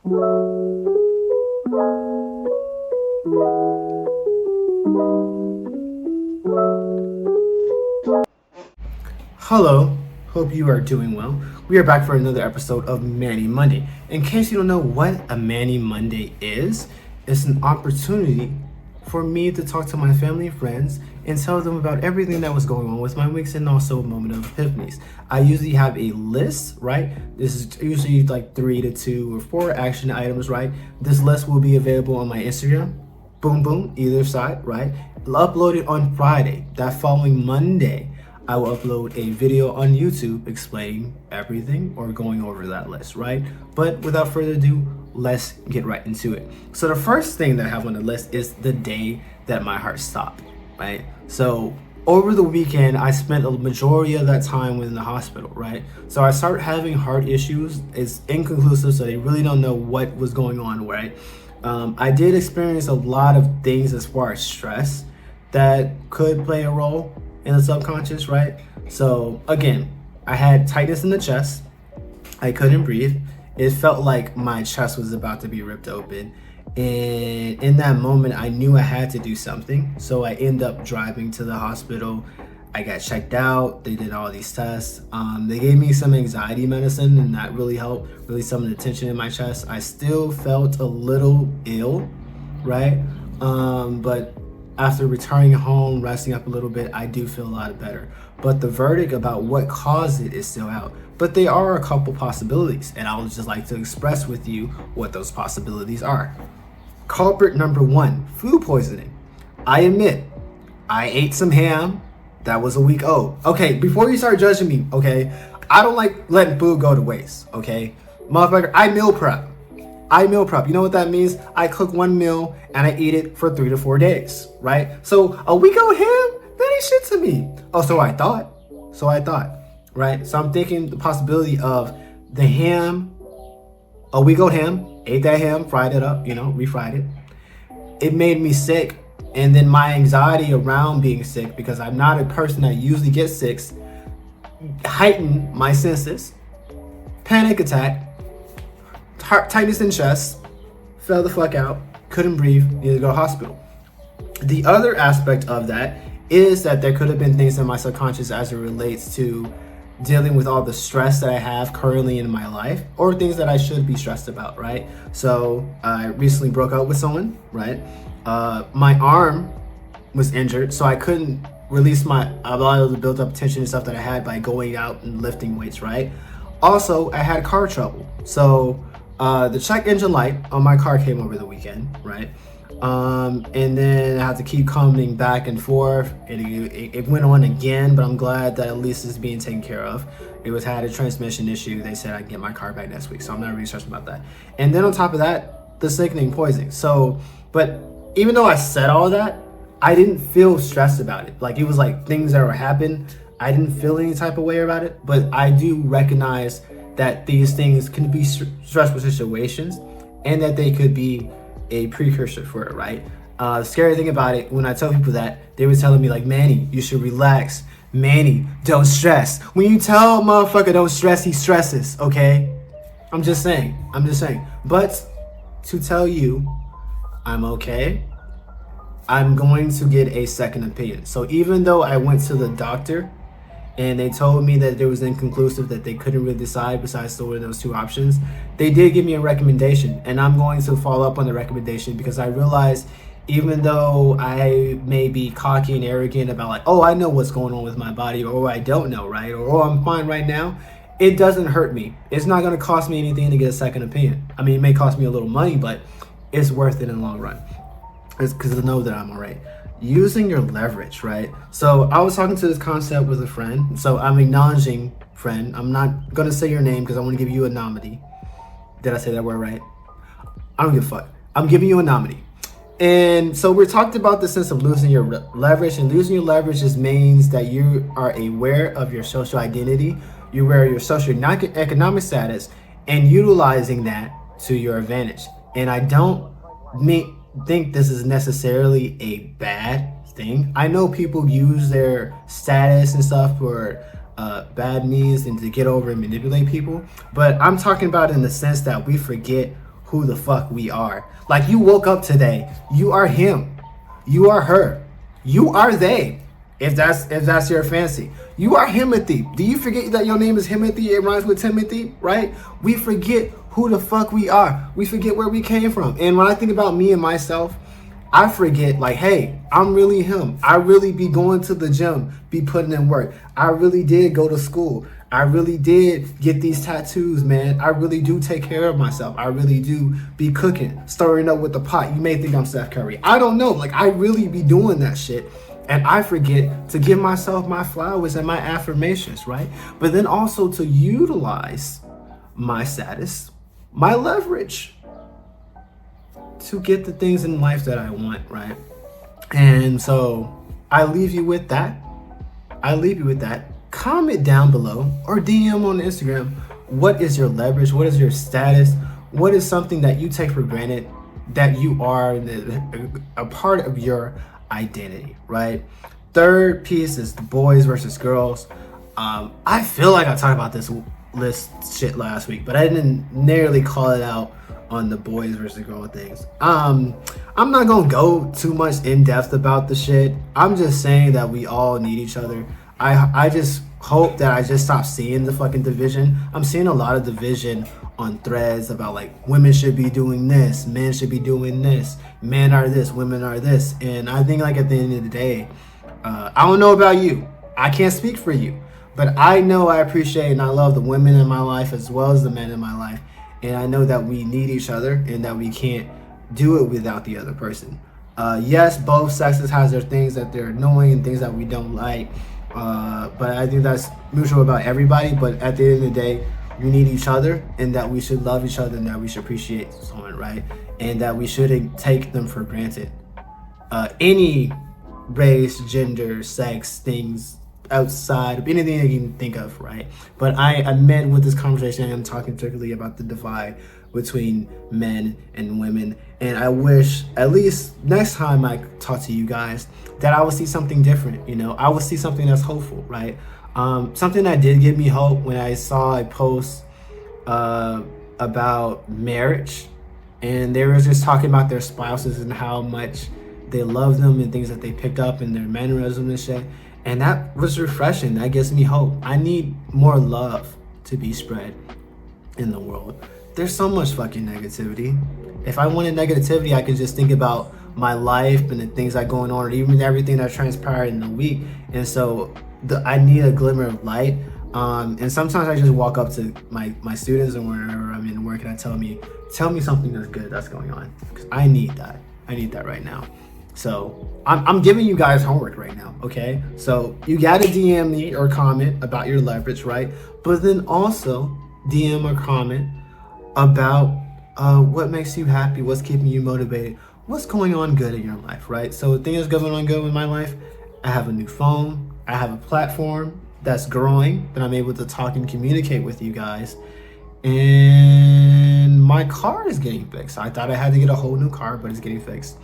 Hello, hope you are doing well. We are back for another episode of Manny Monday. In case you don't know what a Manny Monday is, it's an opportunity for me to talk to my family and friends and tell them about everything that was going on with my weeks and also a moment of epiphanies. I usually have a list, right? This is usually like 3 to 2 or 4 action items, right? This list will be available on my Instagram. Boom, boom, either side, right? I'll upload it on Friday. That following Monday, I will upload a video on YouTube explaining everything or going over that list, right? But without further ado, let's get right into it. So the first thing that I have on the list is the day that my heart stopped, right? So over the weekend, I spent a majority of that time in the hospital, right? So I started having heart issues. It's inconclusive, so they really don't know what was going on, right? I did experience a lot of things as far as stress that could play a role in the subconscious, right? So again, I had tightness in the chest. I couldn't breathe. It felt like my chest was about to be ripped open. And in that moment, I knew I had to do something. So I ended up driving to the hospital. I got checked out. They did all these tests. They gave me some anxiety medicine, and that really helped release some of the tension in my chest. I still felt a little ill, right? But after returning home, resting up a little bit, I do feel a lot better. But the verdict about what caused it is still out. But there are a couple possibilities, and I would just like to express with you what those possibilities are. Culprit number 1, food poisoning. I admit, I ate some ham that was a week old. Okay, before you start judging me, okay, I don't like letting food go to waste, okay? Motherfucker, I meal prep. You know what that means? I cook one meal and I eat it for 3 to 4 days, right? So a week old ham, that ain't shit to me. Oh, so I thought, right? So I'm thinking the possibility of the ham, a week old ham, ate that ham, fried it up, refried it. It made me sick. And then my anxiety around being sick, because I'm not a person that usually gets sick, heightened my senses, panic attack, heart tightness in chest, fell the fuck out, couldn't breathe, needed to go to hospital. The other aspect of that is that there could have been things in my subconscious as it relates to dealing with all the stress that I have currently in my life, or things that I should be stressed about, right? So I recently broke up with someone, right? My arm was injured, so I couldn't release a lot of the built up tension and stuff that I had by going out and lifting weights, right? Also, I had car trouble. So the check engine light on my car came over the weekend, right? And then I had to keep coming back and forth. It went on again, but I'm glad that at least it's being taken care of. It had a transmission issue. They said I can get my car back next week, so I'm not really stressed about that. And then on top of that, the sickening poisoning. So, but even though I said all that, I didn't feel stressed about it. Like, it was like things that were happening. I didn't feel any type of way about it, but I do recognize that these things can be stressful situations and that they could be a precursor for it, right? The scary thing about it, when I tell people that, they were telling me like, Manny, you should relax. Manny, don't stress. When you tell a motherfucker don't stress, he stresses, okay? I'm just saying. But to tell you, I'm okay. I'm going to get a second opinion. So even though I went to the doctor and they told me that there was inconclusive, that they couldn't really decide besides those 2 options, they did give me a recommendation, and I'm going to follow up on the recommendation, because I realized even though I may be cocky and arrogant about like, oh, I know what's going on with my body, or I don't know, right? Or, oh, I'm fine right now. It doesn't hurt me. It's not going to cost me anything to get a second opinion. I mean, it may cost me a little money, but it's worth it in the long run. It's because I know that I'm all right. Using your leverage, right? So I was talking to this concept with a friend. So I'm acknowledging friend. I'm not going to say your name because I want to give you a nominee. Did I say that word right? I don't give a fuck. I'm giving you a nominee. And so we talked about the sense of losing your leverage, and losing your leverage just means that you are aware of your social identity, you're aware of your socioeconomic status, and utilizing that to your advantage. And I don't think this is necessarily a bad thing. I know people use their status and stuff for bad means and to get over and manipulate people, but I'm talking about in the sense that we forget who the fuck we are. Like, you woke up today, you are him, you are her, you are they. If that's your fancy, you are Timothy. Do you forget that your name is Timothy? It rhymes with Timothy, right? We forget who the fuck we are. We forget where we came from. And when I think about me and myself, I forget, like, hey, I'm really him. I really be going to the gym, be putting in work. I really did go to school. I really did get these tattoos, man. I really do take care of myself. I really do be cooking, stirring up with the pot. You may think I'm Steph Curry. I don't know. Like, I really be doing that shit. And I forget to give myself my flowers and my affirmations, right? But then also to utilize my status, my leverage, to get the things in life that I want, right? And so I leave you with that. Comment down below or DM on Instagram. What is your leverage? What is your status? What is something that you take for granted that you are a part of your identity, right? Third piece is the boys versus girls. I feel like I talked about this list shit last week, but I didn't nearly call it out on the boys versus girl things. I'm not gonna go too much in depth about the shit. I'm just saying that we all need each other. I just hope that I just stop seeing the fucking division. I'm seeing a lot of division on threads about, like, women should be doing this, men should be doing this, men are this, women are this. And I think, like, at the end of the day, I don't know about you, I can't speak for you, but I know I appreciate and I love the women in my life as well as the men in my life. And I know that we need each other and that we can't do it without the other person. Yes, both sexes has their things that they're annoying and things that we don't like, but I think that's mutual about everybody. But at the end of the day, we need each other, and that we should love each other, and that we should appreciate someone, right? And that we shouldn't take them for granted. Any race, gender, sex, things outside of anything that you can think of, right? But I meant with this conversation, I'm talking particularly about the divide between men and women. And I wish, at least next time I talk to you guys, that I would see something different, you know? I would see something that's hopeful, right? Something that did give me hope when I saw a post about marriage, and they were just talking about their spouses and how much they love them and things that they picked up in their mannerisms and shit. And that was refreshing. That gives me hope. I need more love to be spread in the world. There's so much fucking negativity. If I wanted negativity, I could just think about my life and the things that are going on, or even everything that transpired in the week. And so I need a glimmer of light. And sometimes I just walk up to my students and wherever I'm in work, and I tell me something that's good that's going on, because I need that. I need that right now. So I'm giving you guys homework right now, okay? So you gotta DM me or comment about your leverage, right? But then also DM or comment about what makes you happy, what's keeping you motivated, what's going on good in your life, right? So the thing that's going on good with my life, I have a new phone, I have a platform that's growing, that I'm able to talk and communicate with you guys, and my car is getting fixed. I thought I had to get a whole new car, but it's getting fixed.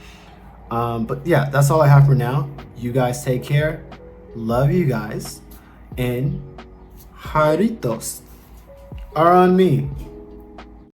But yeah, that's all I have for now. You guys take care. Love you guys. And jaritos are on me.